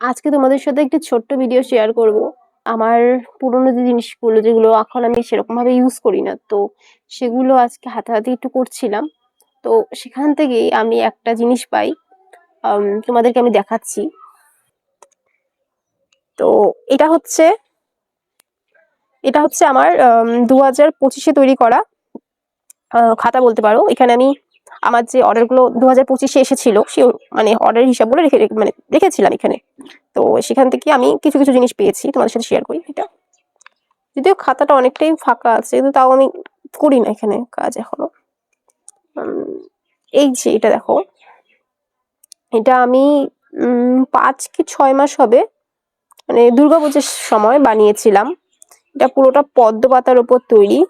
আজকে তোমাদের সাথে একটি ছোট্ট ভিডিও শেয়ার করব। আমার পুরোনো যে জিনিসগুলো যেগুলো এখন আমি সেরকম ভাবে ইউজ করি না, তো সেগুলো আজকে হাতে হাতে একটু করছিলাম। তো সেখান থেকেই আমি একটা জিনিস পাই, তোমাদেরকে আমি দেখাচ্ছি। তো এটা হচ্ছে আমার 2025-এ তৈরি করা খাতা বলতে পারো। এখানে আমি আমার যে অর্ডার গুলো 2025-এ এসেছিল সে মানে অর্ডার হিসাবগুলো রেখেছিলাম এখানে। তো সেখান থেকে আমি কিছু কিছু জিনিস পেয়েছি, তোমাদের সাথে শেয়ার করি। এটা যদিও খাতাটা অনেকটাই ফাঁকা আছে, কিন্তু তাও আমি করি না এখানে কাজ এখনো। এই যে এটা দেখো, এটা আমি 5 কি 6 মাস হবে, মানে দুর্গাপূজার সময় বানিয়েছিলাম। এটা পুরোটা পদ্ম পাতার উপর তৈরি।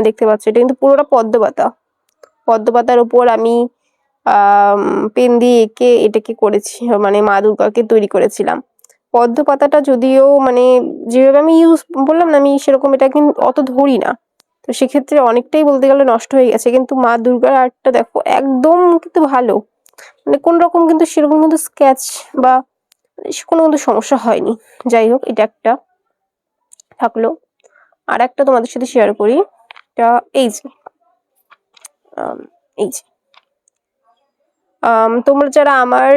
দেখতে পাচ্ছ, এটা কিন্তু পুরোটা পদ্ম পাতার উপর আমি পেন দিয়ে এঁকে এটাকে করেছি, মানে মা দুর্গাকে তৈরি করেছিলাম। পদ্ম পাতাটা যদিও মানে যেভাবে আমি বললাম না, আমি সেরকম এটা কিন্তু অত ধরি না, তো সেক্ষেত্রে অনেকটাই বলতে গেলে নষ্ট হয়ে গেছে। কিন্তু মা দুর্গার আর্টটা দেখো একদম কিন্তু ভালো, মানে কোন রকম কিন্তু সেরকম কিন্তু স্কেচ বা কোনো কিন্তু সমস্যা হয়নি। যাই হোক, এটা একটা থাকলো। আর একটা তোমাদের সাথে শেয়ার করি। এটা এই যে এই যে তোমরা যারা আমার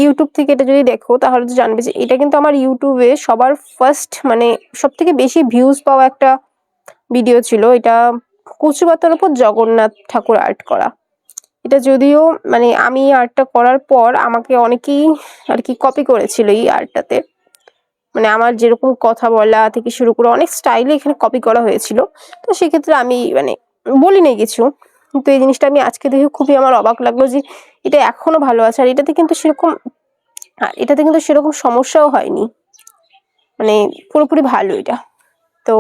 ইউটিউব থেকে এটা যদি দেখো তাহলে তো জানবে যে এটা কিন্তু আমার ইউটিউবে সবার ফার্স্ট, মানে সব থেকে বেশি ভিউজ পাওয়া একটা ভিডিও ছিল। এটা কচু পাতার উপর জগন্নাথ ঠাকুর আর্ট করা। এটা যদিও মানে আমি আর্টটা করার পর আমাকে অনেকেই আর কি কপি করেছিল এই আর্টটাতে, মানে আমার যেরকম কথা বলা থেকে শুরু করে অনেক স্টাইলে এখানে কপি করা হয়েছিল। তো সেক্ষেত্রে আমি মানে বলি নাই কিছু, কিন্তু এই জিনিসটা আমি আজকে দেখে খুবই আমার অবাক লাগলো যে এটা এখনো ভালো আছে। আর এটাতে কিন্তু সেরকম সমস্যাও হয়নি, মানে পুরোপুরি ভালো এটা। তো